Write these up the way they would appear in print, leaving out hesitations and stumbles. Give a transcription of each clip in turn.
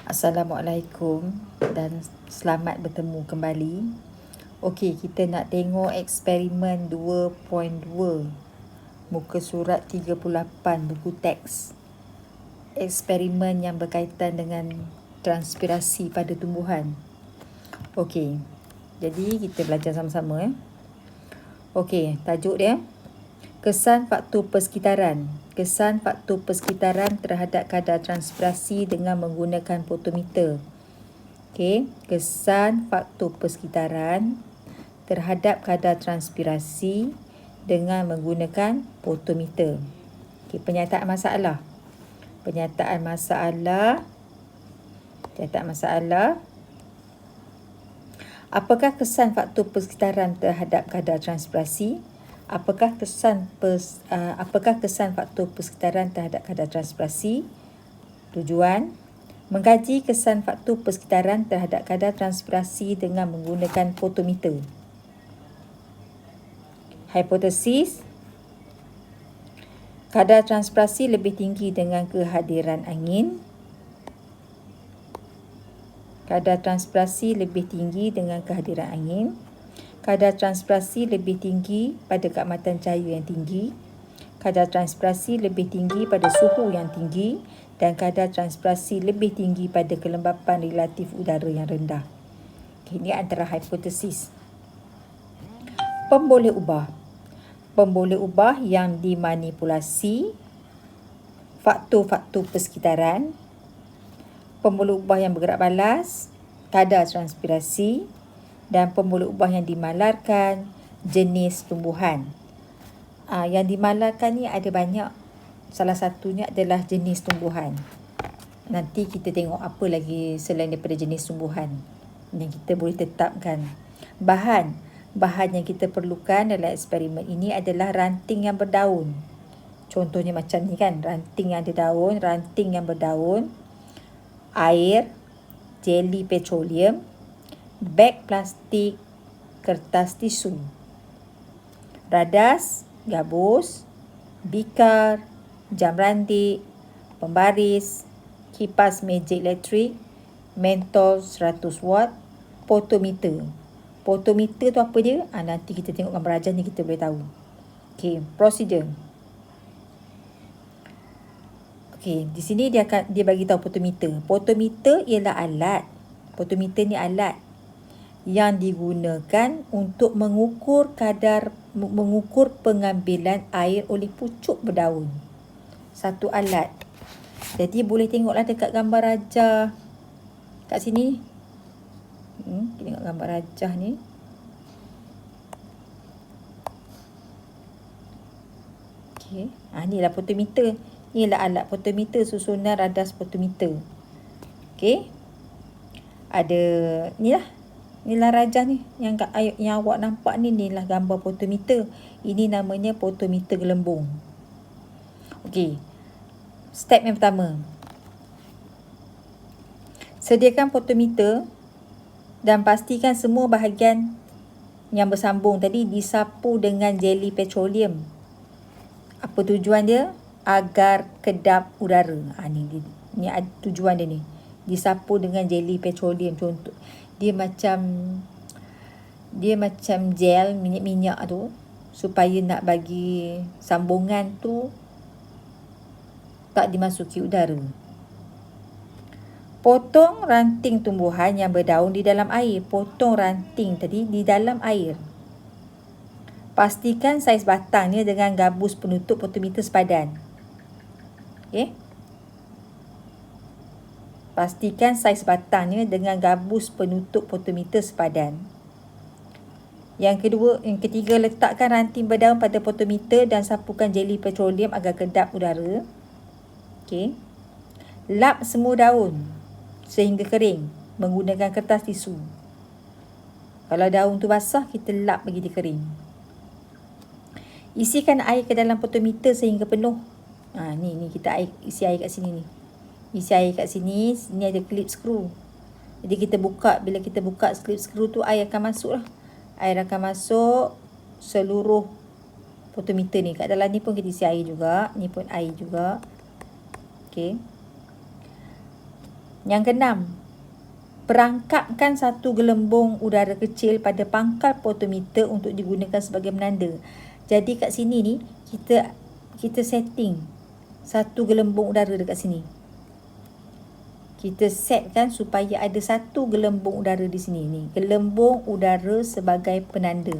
Assalamualaikum dan selamat bertemu kembali. Okey, kita nak tengok eksperimen 2.2 muka surat 38 buku teks. Eksperimen yang berkaitan dengan transpirasi pada tumbuhan. Okey, jadi kita belajar sama-sama. Okey, tajuk dia kesan faktor persekitaran. Kesan faktor persekitaran terhadap kadar transpirasi dengan menggunakan potometer. Okey, kesan faktor persekitaran terhadap kadar transpirasi dengan menggunakan potometer. Okey, penyataan masalah. Penyataan masalah. Apakah kesan faktor persekitaran terhadap kadar transpirasi? Apakah kesan faktor persekitaran terhadap kadar transpirasi? Tujuan mengkaji kesan faktor persekitaran terhadap kadar transpirasi dengan menggunakan potometer. Hipotesis, kadar transpirasi lebih tinggi dengan kehadiran angin. Kadar transpirasi lebih tinggi dengan kehadiran angin. Kadar transpirasi lebih tinggi pada keamatan cahaya yang tinggi. Kadar transpirasi lebih tinggi pada suhu yang tinggi. Dan kadar transpirasi lebih tinggi pada kelembapan relatif udara yang rendah. Ini antara hipotesis. Pemboleh ubah. Pemboleh ubah yang dimanipulasi. Faktor-faktor persekitaran. Pemboleh ubah yang bergerak balas. Kadar transpirasi. Dan pemboleh ubah yang dimalarkan, jenis tumbuhan. Yang dimalarkan ni ada banyak. Salah satunya adalah jenis tumbuhan. Nanti kita tengok apa lagi selain daripada jenis tumbuhan yang kita boleh tetapkan. Bahan yang kita perlukan dalam eksperimen ini adalah ranting yang berdaun. Contohnya macam ni kan, ranting yang ada daun, ranting yang berdaun, air, jeli petroleum, beg plastik, kertas tisu, radas, gabus, bikar, jam randik, pembaris, kipas meja elektrik, mentol 100 watt, potometer. Potometer tu apa dia? Nanti kita tengok gambar ajar ni kita boleh tahu. Okey, prosedur. Okey, di sini dia bagi tahu potometer. Potometer ialah alat. Potometer ni alat yang digunakan untuk mengukur pengambilan air oleh pucuk berdaun. Satu alat. Jadi boleh tengoklah dekat gambar rajah kat sini. Tengok gambar rajah ni. Okey, inilah potometer. Inilah alat potometer, susunan radas potometer. Okey. Ada inilah rajah ni yang awak nampak ni, inilah gambar potometer. Ini namanya potometer gelembung. Okey. Step yang pertama. Sediakan potometer dan pastikan semua bahagian yang bersambung tadi disapu dengan jeli petroleum. Apa tujuan dia? Agar kedap udara. Ni tujuan dia ni. Disapu dengan jeli petroleum. Contoh dia macam gel minyak-minyak tu, supaya nak bagi sambungan tu tak dimasuki udara. Potong ranting tumbuhan yang berdaun di dalam air. Potong ranting tadi di dalam air. Pastikan saiz batangnya dengan gabus penutup potometer sepadan. Okey. Pastikan saiz batangnya dengan gabus penutup potometer sepadan. Yang ketiga, letakkan ranting berdaun pada potometer dan sapukan jeli petroleum agar kedap udara. Okey. Lap semua daun sehingga kering menggunakan kertas tisu. Kalau daun tu basah, kita lap bagi dia kering. Isikan air ke dalam potometer sehingga penuh. Ni kita isi air kat sini ni. Isi air kat sini. Ni ada klip skru. Jadi bila kita buka klip skru tu, air akan masuk lah. Air akan masuk seluruh potometer ni. Kat dalam ni pun kita isi air juga. Ni pun air juga. Okey. Yang keenam, perangkapkan satu gelembung udara kecil pada pangkal potometer untuk digunakan sebagai penanda. Jadi kat sini ni kita setting satu gelembung udara dekat sini. Kita setkan supaya ada satu gelembung udara di sini ni. Gelembung udara sebagai penanda.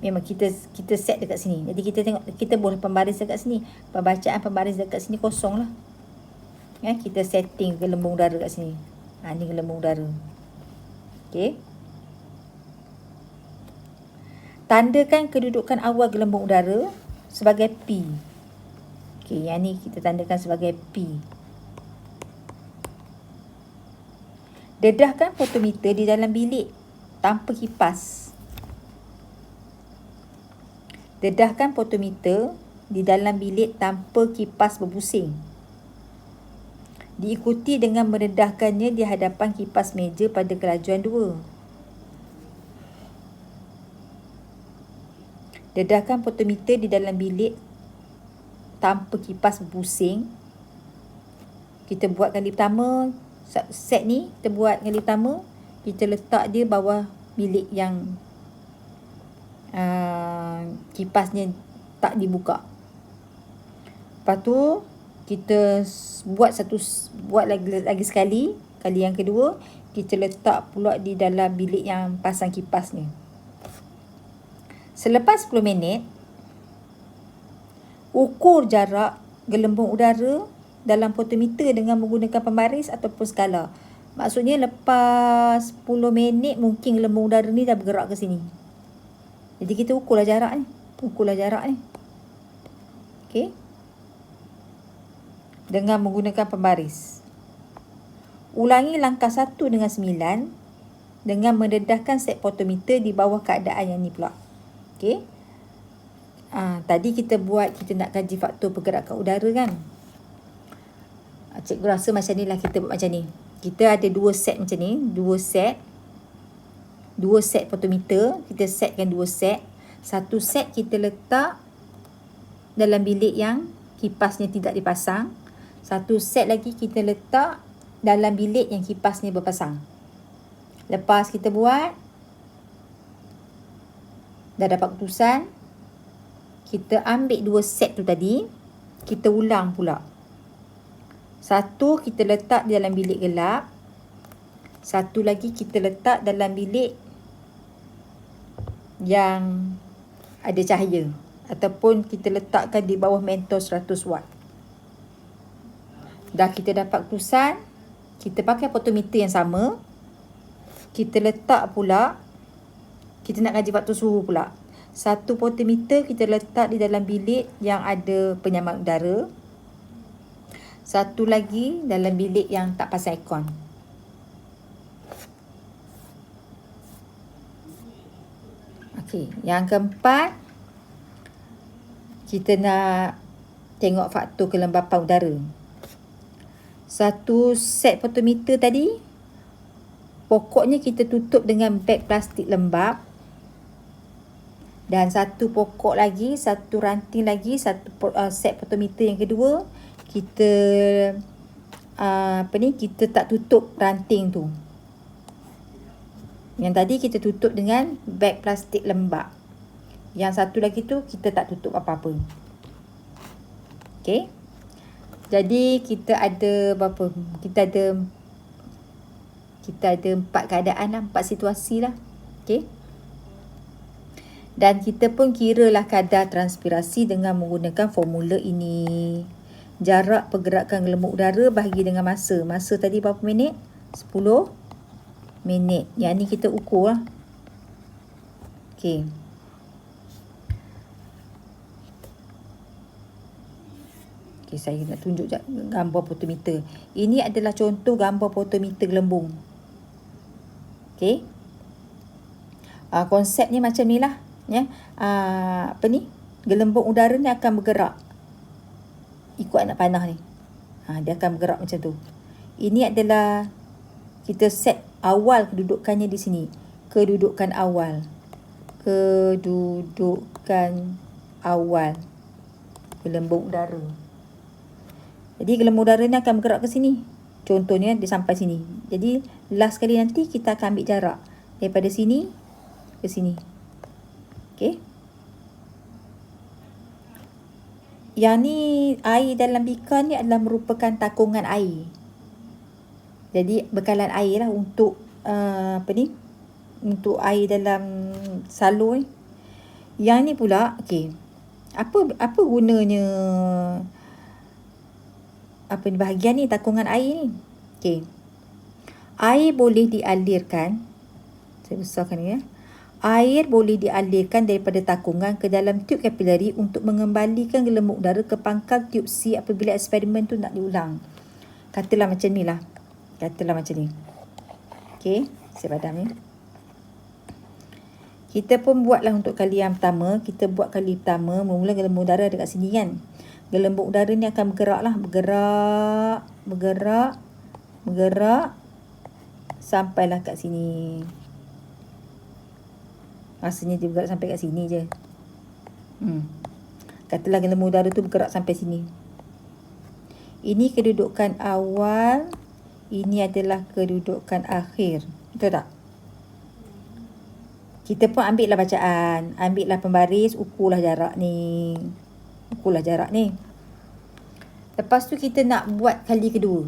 Memang kita set dekat sini. Jadi kita tengok, kita boleh pembaris dekat sini. Pembacaan pembaris dekat sini kosong lah. Ya, kita setting gelembung udara dekat sini. Ni gelembung udara. Okey. Tandakan kedudukan awal gelembung udara sebagai P. Okey, yang ni kita tandakan sebagai P. Dedahkan fotometer di dalam bilik tanpa kipas. Dedahkan fotometer di dalam bilik tanpa kipas berpusing. Diikuti dengan mendedahkannya di hadapan kipas meja pada kelajuan 2. Dedahkan fotometer di dalam bilik tanpa kipas berpusing. Kita buat kali pertama, set ni kita buat kali pertama, kita letak dia bawah bilik yang kipasnya tak dibuka. Lepas tu kita buat lagi sekali. Kali yang kedua, kita letak pula di dalam bilik yang pasang kipasnya. Selepas 10 minit, ukur jarak gelembung udara dalam fotometer dengan menggunakan pembaris ataupun skala. Maksudnya lepas 10 minit mungkin gelembung udara ni dah bergerak ke sini. Jadi kita ukurlah jarak ni. Okey. Dengan menggunakan pembaris. Ulangi langkah 1 dengan 9 dengan mendedahkan set fotometer di bawah keadaan yang ni pula. Okey. Tadi kita nak kaji faktor pergerakan udara kan. Cikgu rasa macam ni lah kita buat macam ni. Kita ada 2 set macam ni. 2 set fotometer. Kita setkan 2 set. Satu set kita letak dalam bilik yang kipasnya tidak dipasang. Satu set lagi kita letak dalam bilik yang kipasnya berpasang. Lepas kita buat, dah dapat keputusan, kita ambil 2 set tu tadi, kita ulang pula. Satu kita letak dalam bilik gelap. Satu lagi kita letak dalam bilik yang ada cahaya. Ataupun kita letakkan di bawah mentol 100 watt. Dah kita dapat keputusan, kita pakai fotometer yang sama. Kita letak pula, kita nak kaji faktor suhu pula. Satu fotometer kita letak di dalam bilik yang ada penyaman udara. Satu lagi dalam bilik yang tak pasang aircon. Okey, yang keempat, kita nak tengok faktor kelembapan udara. Satu set fotometer tadi, pokoknya kita tutup dengan beg plastik lembap. Dan satu pokok lagi, satu ranting lagi, satu set fotometer yang kedua, kita kita tak tutup ranting tu. Yang tadi kita tutup dengan beg plastik lembap. Yang satu lagi tu kita tak tutup apa-apa. Okey. Jadi kita ada berapa? Kita ada 4 keadaan lah, 4 situasi lah. Okey. Dan kita pun kiralah kadar transpirasi dengan menggunakan formula ini. Jarak pergerakan gelembung udara bahagi dengan masa. Masa tadi berapa minit? 10 minit. Yang ni kita ukur lah. Okey. Okey, saya nak tunjuk gambar fotometer. Ini adalah contoh gambar fotometer gelembung. Okey. Konsepnya macam ni lah. Ya. Gelembung udara ni akan bergerak ikut anak panah ni. Dia akan bergerak macam tu. Ini adalah kita set awal kedudukannya di sini. Kedudukan awal. Gelembung udara. Jadi gelembung udara ni akan bergerak ke sini. Contohnya dia sampai sini. Jadi last kali nanti kita akan ambil jarak daripada sini ke sini. Okey. Yang ni air dalam bikar ni adalah merupakan takungan air. Jadi bekalan air lah untuk untuk air dalam salur ni. Yang ni pula, okey. Apa gunanya bahagian ni takungan air ni? Okey. Air boleh dialirkan. Saya besarkan ni ya. Air boleh dialirkan daripada takungan ke dalam tube kapilari untuk mengembalikan gelembung udara ke pangkal tube C apabila eksperimen tu nak diulang. Katalah macam ni lah. Okey, saya padam ni. Kita pun buatlah untuk kali yang pertama. Kita buat kali pertama, mula gelembung udara dekat sini kan. Gelembung udara ni akan bergerak lah. Bergerak. Sampailah kat sini. Rasanya dia bergerak sampai kat sini je. Katalah gelembung udara tu bergerak sampai sini. Ini kedudukan awal. Ini adalah kedudukan akhir. Betul tak? Kita pun ambil lah bacaan. Ambil lah pembaris. Ukurlah jarak ni. Lepas tu kita nak buat kali kedua.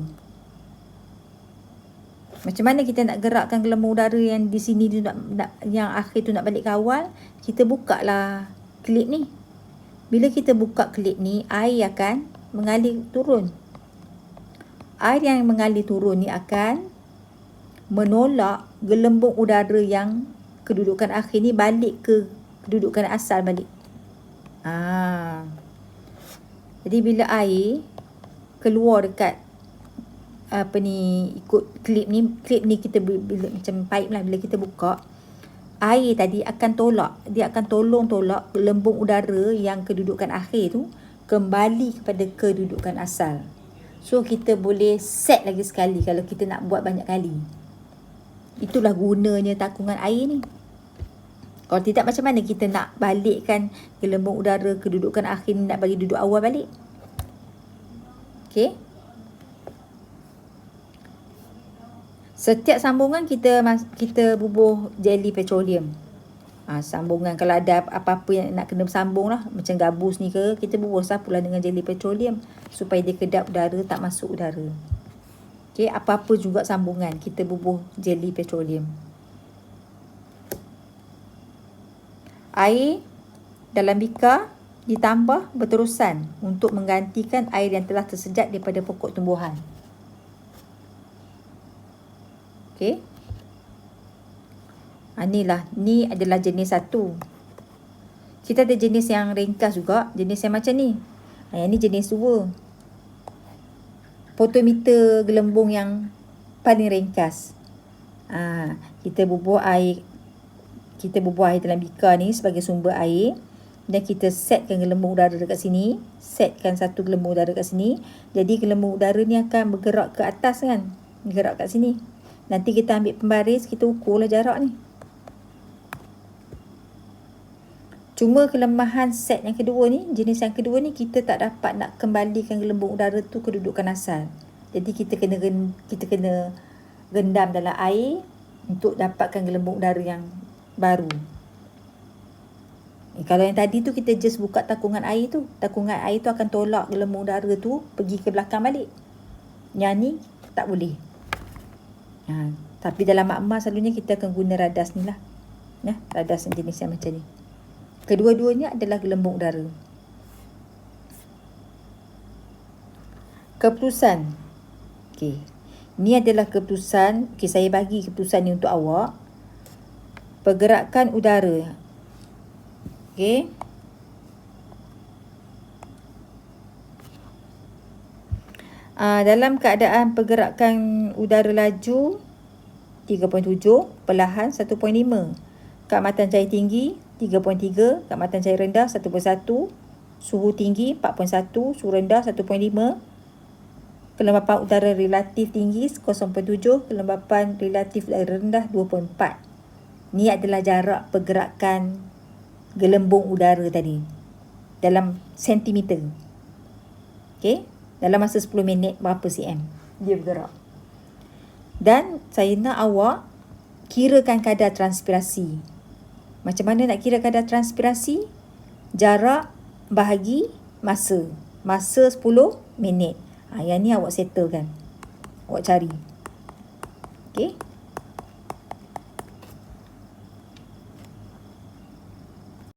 Macam mana kita nak gerakkan gelembung udara yang di sini tu yang akhir tu nak balik ke awal? Kita buka lah klip ni. Bila kita buka klip ni, air akan mengalir turun. Air yang mengalir turun ni akan menolak gelembung udara yang kedudukan akhir ni balik ke kedudukan asal balik. Jadi bila air keluar dekat ikut klip ni kita bila macam pipe lah, bila kita buka, air tadi akan tolak, dia akan tolak gelembung udara yang kedudukan akhir tu kembali kepada kedudukan asal. So kita boleh set lagi sekali kalau kita nak buat banyak kali. Itulah gunanya takungan air ni. Kalau tidak, macam mana kita nak balikkan gelembung udara kedudukan akhir ni, nak bagi duduk awal balik? Okey. Setiap sambungan kita bubuh jeli petroleum. Sambungan kalau ada apa-apa yang nak kena sambung lah, macam gabus ni ke, kita bubuh sapulah dengan jeli petroleum supaya dia kedap udara, tak masuk udara. Okey, apa-apa juga sambungan kita bubuh jeli petroleum. Air dalam bikar ditambah berterusan untuk menggantikan air yang telah tersejat daripada pokok tumbuhan. Okey. Ni adalah jenis satu. Kita ada jenis yang ringkas juga, jenis yang macam ni. Yang ni jenis 2. Fotometer gelembung yang paling ringkas. Kita bubuh air dalam bikar ni sebagai sumber air, dan kita setkan gelembung udara dekat sini, setkan satu gelembung udara dekat sini. Jadi gelembung udara ni akan bergerak ke atas kan, bergerak kat sini. Nanti kita ambil pembaris, kita ukurlah jarak ni. Cuma kelemahan set yang kedua ni, jenis yang kedua ni, kita tak dapat nak kembalikan gelembung udara tu kedudukan asal. Jadi kita kena rendam dalam air untuk dapatkan gelembung udara yang baru. Kalau yang tadi tu kita just buka takungan air tu, takungan air tu akan tolak gelembung udara tu pergi ke belakang balik. Yang ni tak boleh. Tapi dalam makmal selalunya kita akan guna radas ni lah. Radas yang jenis yang macam ni. Kedua-duanya adalah gelembung udara. Keputusan. Okey. Ni adalah keputusan. Okey, saya bagi keputusan ni untuk awak. Pergerakan udara. Okey. Dalam keadaan pergerakan udara laju 3.7, perlahan 1.5. Keamatan cahaya tinggi 3.3, keamatan cahaya rendah 1.1, suhu tinggi 4.1, suhu rendah 1.5, kelembapan udara relatif tinggi 0.7, kelembapan relatif udara rendah 2.4. Ni adalah jarak pergerakan gelembung udara tadi dalam sentimeter. Okey, dalam masa 10 minit berapa cm dia bergerak. Dan saya nak awak kirakan kadar transpirasi. Macam mana nak kira kadar transpirasi? Jarak bahagi masa. Masa 10 minit. Yang ni awak settlekan. Awak cari. Okey.